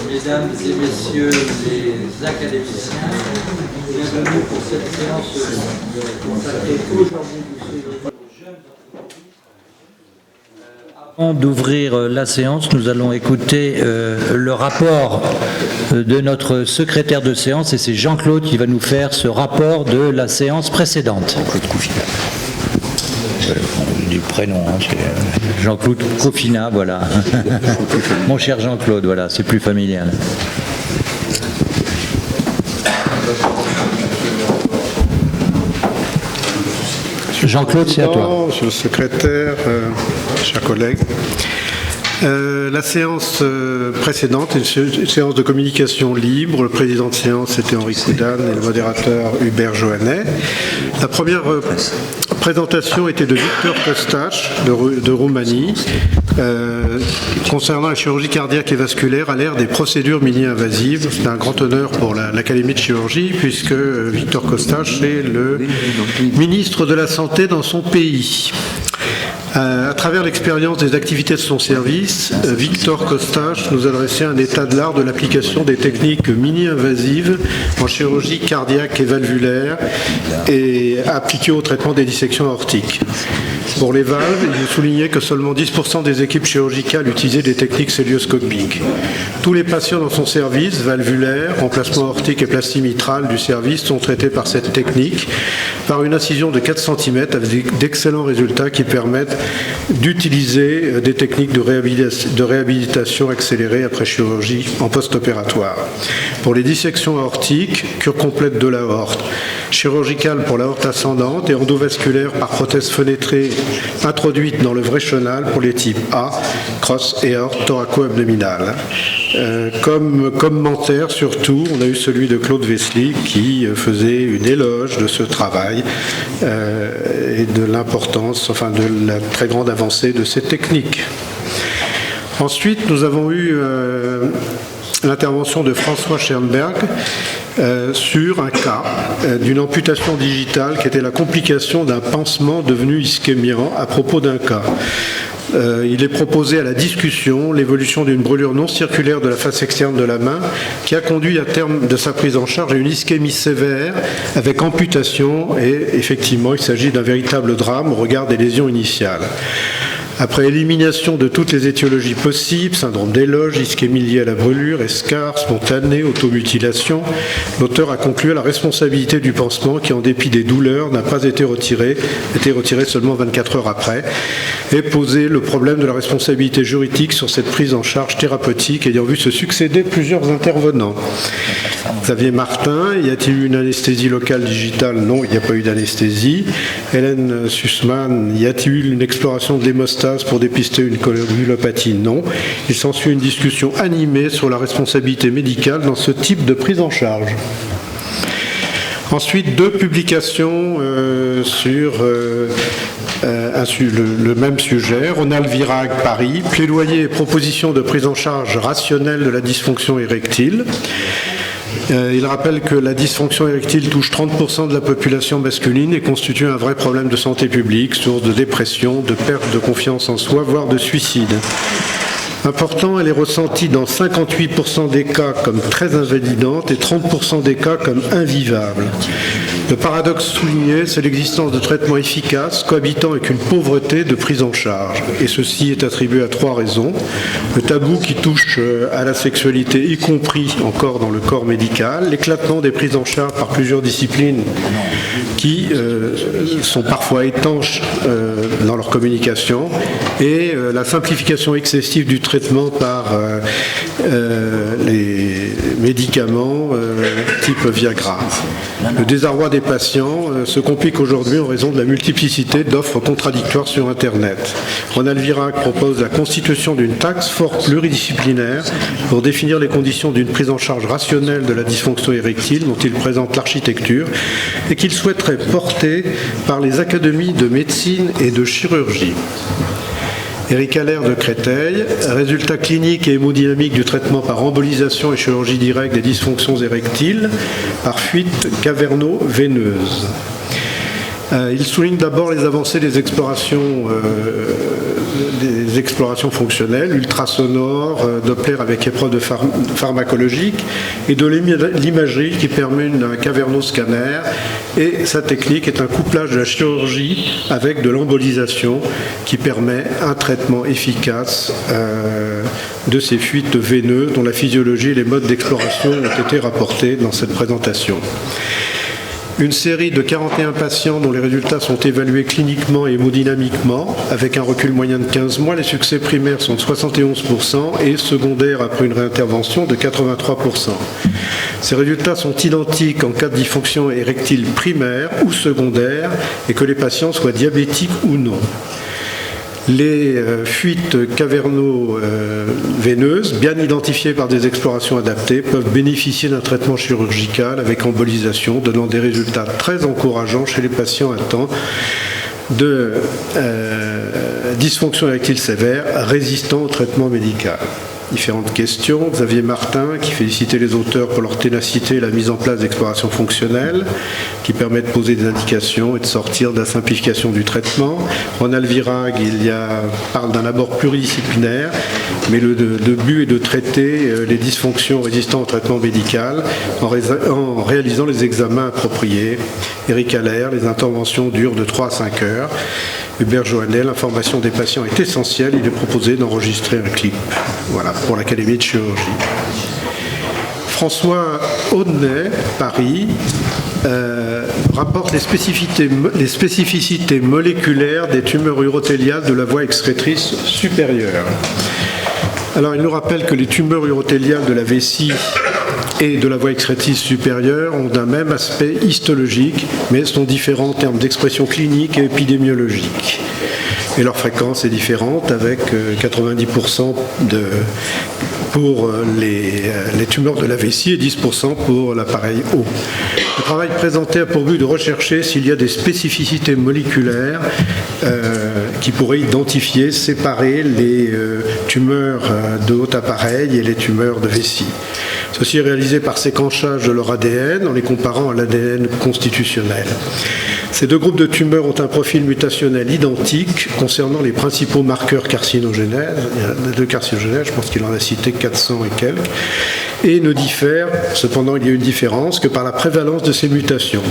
Mesdames et messieurs les académiciens, bienvenue pour cette séance consacrée aujourd'hui aux jeunes entreprises. Avant d'ouvrir la séance, nous allons écouter le rapport de notre secrétaire de séance, et c'est Jean-Claude qui va nous faire ce rapport de la séance précédente. Jean-Claude Coufina. Du prénom, hein, c'est... Jean-Claude Coufina, voilà. Mon cher Jean-Claude, voilà, c'est plus familial. Jean-Claude, c'est à toi. Monsieur le secrétaire, chers collègues. La séance précédente est une séance de communication libre. Le président de séance était Henri Coudane et le modérateur Hubert Joannet. La première présentation était de Victor Costache de Roumanie concernant la chirurgie cardiaque et vasculaire à l'ère des procédures mini-invasives. C'est un grand honneur pour l'Académie de chirurgie puisque Victor Costache est le ministre de la Santé dans son pays. À travers l'expérience des activités de son service, Victor Costache nous adressait un état de l'art de l'application des techniques mini-invasives en chirurgie cardiaque et valvulaire et appliquées au traitement des dissections aortiques. Pour les valves, il nous soulignait que seulement 10% des équipes chirurgicales utilisaient des techniques cœlioscopiques. Tous les patients dans son service, valvulaire, remplacement aortique et plastie mitrale du service, sont traités par cette technique, par une incision de 4 cm avec d'excellents résultats qui permettent d'utiliser des techniques de réhabilitation accélérée après chirurgie en post-opératoire. Pour les dissections aortiques, cure complète de l'aorte, chirurgicale pour l'aorte ascendante et endovasculaire par prothèse fenêtrée introduite dans le vrai chenal pour les types A, cross et aorte thoraco-abdominale. Comme commentaire surtout, on a eu celui de Claude Vesely qui faisait une éloge de ce travail et de l'importance, enfin de la très grande avancée de ces techniques. Ensuite, nous avons eu l'intervention de François Schernberg sur un cas d'une amputation digitale qui était la complication d'un pansement devenu ischémiant à propos d'un cas. Il est proposé à la discussion l'évolution d'une brûlure non circulaire de la face externe de la main qui a conduit à terme de sa prise en charge à une ischémie sévère avec amputation et effectivement il s'agit d'un véritable drame au regard des lésions initiales. Après élimination de toutes les étiologies possibles, syndrome d'éloge, ischémie liée à la brûlure, escarre, spontanée, automutilation, l'auteur a conclu à la responsabilité du pansement qui, en dépit des douleurs, n'a pas été retiré seulement 24 heures après, et posé le problème de la responsabilité juridique sur cette prise en charge thérapeutique ayant vu se succéder plusieurs intervenants. Xavier Martin, y a-t-il eu une anesthésie locale digitale? Non, il n'y a pas eu d'anesthésie. Hélène Sussman, y a-t-il eu une exploration de l'hémostase pour dépister une coagulopathie? Non. Il s'ensuit une discussion animée sur la responsabilité médicale dans ce type de prise en charge. Ensuite, 2 publications sur le même sujet. Ronald Virag, Paris, plaidoyer et proposition de prise en charge rationnelle de la dysfonction érectile. Il rappelle que la dysfonction érectile touche 30% de la population masculine et constitue un vrai problème de santé publique, source de dépression, de perte de confiance en soi, voire de suicide. Important, elle est ressentie dans 58% des cas comme très invalidante et 30% des cas comme invivable. Le paradoxe souligné, c'est l'existence de traitements efficaces cohabitant avec une pauvreté de prise en charge. Et ceci est attribué à 3 raisons. Le tabou qui touche à la sexualité, y compris encore dans le corps médical, l'éclatement des prises en charge par plusieurs disciplines qui sont parfois étanches dans leur communication, et la simplification excessive du traitement par les médicaments type Viagra. Le désarroi des patients se complique aujourd'hui en raison de la multiplicité d'offres contradictoires sur Internet. Ronald Virag propose la constitution d'une task force pluridisciplinaire pour définir les conditions d'une prise en charge rationnelle de la dysfonction érectile dont il présente l'architecture et qu'il souhaiterait porter par les académies de médecine et de chirurgie. Éric Allaire de Créteil, résultats cliniques et hémodynamiques du traitement par embolisation et chirurgie directe des dysfonctions érectiles par fuite caverno-veineuse. Il souligne d'abord les avancées des explorations fonctionnelles, ultrasonores, Doppler avec épreuve de pharmacologique, et de l'imagerie qui permet un cavernoscanner. Et sa technique est un couplage de la chirurgie avec de l'embolisation qui permet un traitement efficace de ces fuites veineuses dont la physiologie et les modes d'exploration ont été rapportés dans cette présentation. Une série de 41 patients dont les résultats sont évalués cliniquement et hémodynamiquement, avec un recul moyen de 15 mois. Les succès primaires sont de 71% et secondaires après une réintervention de 83%. Ces résultats sont identiques en cas de dysfonction érectile primaire ou secondaire et que les patients soient diabétiques ou non. Les fuites caverno-veineuses, bien identifiées par des explorations adaptées, peuvent bénéficier d'un traitement chirurgical avec embolisation, donnant des résultats très encourageants chez les patients atteints de dysfonction érectile sévère résistant au traitement médical. Différentes questions. Xavier Martin, qui félicitait les auteurs pour leur ténacité et la mise en place d'explorations fonctionnelles, qui permettent de poser des indications et de sortir de la simplification du traitement. Ronald Virag, parle d'un abord pluridisciplinaire, mais le but est de traiter les dysfonctions résistantes au traitement médical en réalisant les examens appropriés. Éric Allaire, les interventions durent de 3 à 5 heures. Hubert Joannet, l'information des patients est essentielle. Il est proposé d'enregistrer un clip. Voilà, pour l'Académie de chirurgie. François Audenay, Paris, rapporte les spécificités moléculaires des tumeurs urothéliales de la voie excrétrice supérieure. Alors, il nous rappelle que les tumeurs urothéliales de la vessie et de la voie excrétrice supérieure ont un même aspect histologique, mais sont différents en termes d'expression clinique et épidémiologique. Et leur fréquence est différente, avec 90% pour les tumeurs de la vessie et 10% pour l'appareil haut. Le travail présenté a pour but de rechercher s'il y a des spécificités moléculaires qui pourraient identifier, séparer les tumeurs de haut appareil et les tumeurs de vessie. Ceci est réalisé par séquençage de leur ADN en les comparant à l'ADN constitutionnel. Ces deux groupes de tumeurs ont un profil mutationnel identique concernant les principaux marqueurs carcinogènes. Il y a deux carcinogènes, je pense qu'il en a cité 400 et quelques, et ne diffèrent, cependant il y a une différence, que par la prévalence de ces mutations.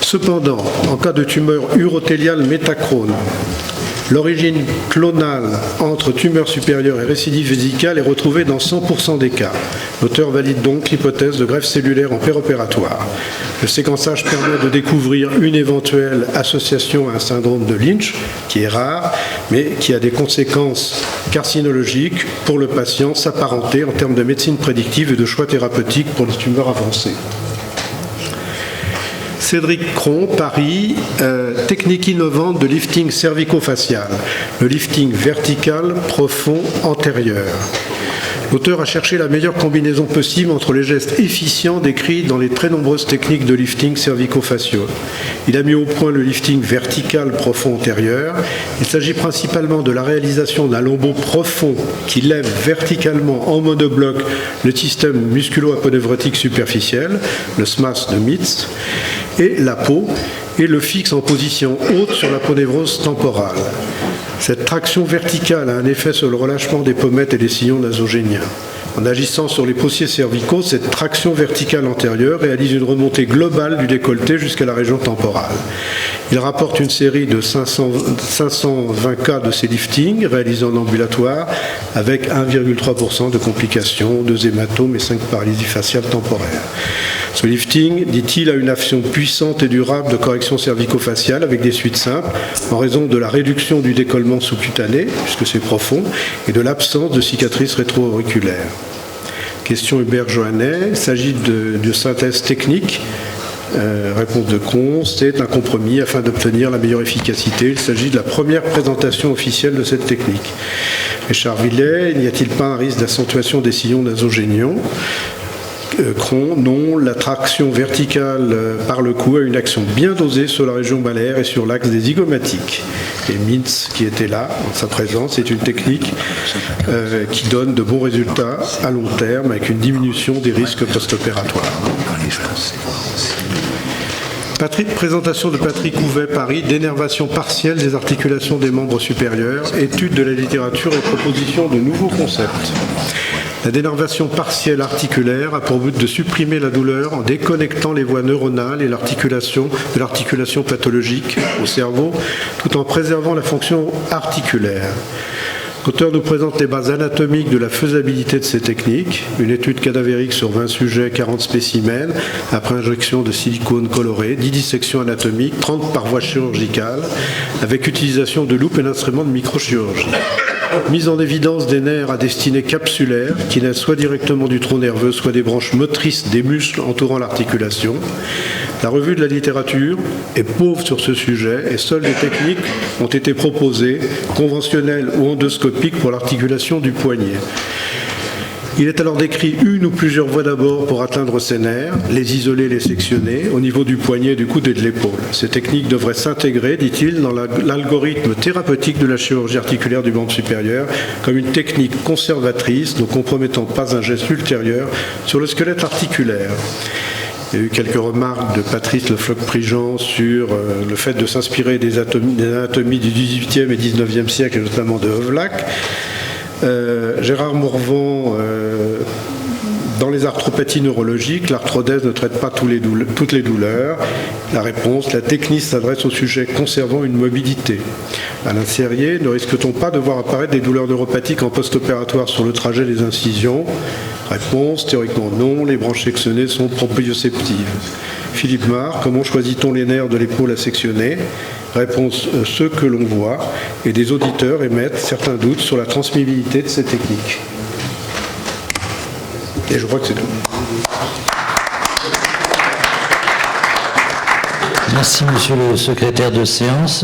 Cependant, en cas de tumeur urothéliale métachrone, l'origine clonale entre tumeur supérieure et récidive vésicale est retrouvée dans 100% des cas. L'auteur valide donc l'hypothèse de greffe cellulaire en péropératoire. Le séquençage permet de découvrir une éventuelle association à un syndrome de Lynch, qui est rare, mais qui a des conséquences carcinologiques pour le patient, s'apparenter en termes de médecine prédictive et de choix thérapeutiques pour les tumeurs avancées. Cédric Cron, Paris, technique innovante de lifting cervico-facial, le lifting vertical profond antérieur. L'auteur a cherché la meilleure combinaison possible entre les gestes efficients décrits dans les très nombreuses techniques de lifting cervico-faciaux. Il a mis au point le lifting vertical profond antérieur. Il s'agit principalement de la réalisation d'un lambeau profond qui lève verticalement en monobloc le système musculo-aponeurotique superficiel, le SMAS de Mitz, et la peau, et le fixe en position haute sur l'aponévrose temporale. Cette traction verticale a un effet sur le relâchement des pommettes et des sillons nasogéniens. En agissant sur les possiers cervicaux, cette traction verticale antérieure réalise une remontée globale du décolleté jusqu'à la région temporale. Il rapporte une série de 520 cas de ces liftings réalisés en ambulatoire avec 1,3% de complications, 2 hématomes et 5 paralysies faciales temporaires. Ce lifting, dit-il, a une action puissante et durable de correction cervico-faciale avec des suites simples en raison de la réduction du décollement sous-cutané, puisque c'est profond, et de l'absence de cicatrices rétro-auriculaires. Question Hubert Joannet, il s'agit de synthèse technique. Réponse de Cron, c'est un compromis afin d'obtenir la meilleure efficacité. Il s'agit de la première présentation officielle de cette technique. Richard Villet, n'y a-t-il pas un risque d'accentuation des sillons nasogéniens ? Cron, non, la traction verticale par le cou a une action bien dosée sur la région balaire et sur l'axe des zygomatiques. Et Mintz, qui était là, en sa présence, c'est une technique qui donne de bons résultats à long terme avec une diminution des risques post-opératoires. Présentation de Patrick Houvet, Paris, d'énervation partielle des articulations des membres supérieurs, étude de la littérature et proposition de nouveaux concepts. La dénervation partielle articulaire a pour but de supprimer la douleur en déconnectant les voies neuronales et de l'articulation pathologique au cerveau, tout en préservant la fonction articulaire. L'auteur nous présente les bases anatomiques de la faisabilité de ces techniques, une étude cadavérique sur 20 sujets, 40 spécimens, après injection de silicone coloré, 10 dissections anatomiques, 30 par voie chirurgicale, avec utilisation de loupe et d'instruments de microchirurgie. Mise en évidence des nerfs à destinée capsulaire, qui naissent soit directement du tronc nerveux, soit des branches motrices des muscles entourant l'articulation. La revue de la littérature est pauvre sur ce sujet et seules des techniques ont été proposées, conventionnelles ou endoscopiques, pour l'articulation du poignet. Il est alors décrit une ou plusieurs voies d'abord pour atteindre ces nerfs, les isoler, les sectionner, au niveau du poignet, du coude et de l'épaule. Ces techniques devraient s'intégrer, dit-il, dans l'algorithme thérapeutique de la chirurgie articulaire du membre supérieur, comme une technique conservatrice, ne compromettant pas un geste ultérieur sur le squelette articulaire. Il y a eu quelques remarques de Patrice Le Floch-Prigent sur le fait de s'inspirer des anatomies du XVIIIe et XIXe siècle, et notamment de Hevelac. Gérard Morvan, dans les arthropathies neurologiques, l'arthrodèse ne traite pas toutes les douleurs. La réponse, la technique s'adresse au sujet conservant une mobilité. Alain Serrier, ne risque-t-on pas de voir apparaître des douleurs neuropathiques en post-opératoire sur le trajet des incisions? Réponse, théoriquement non, les branches sectionnées sont proprioceptives. Philippe Marr, comment choisit-on les nerfs de l'épaule à sectionner? Réponse, ceux que l'on voit, et des auditeurs émettent certains doutes sur la transmissibilité de ces techniques. Et je crois que c'est tout. Merci, monsieur le secrétaire de séance.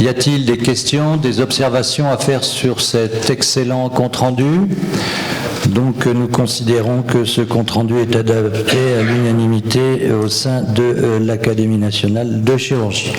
Y a-t-il des questions, des observations à faire sur cet excellent compte-rendu? Donc, nous considérons que ce compte-rendu est adapté à l'unanimité au sein de l'Académie nationale de chirurgie.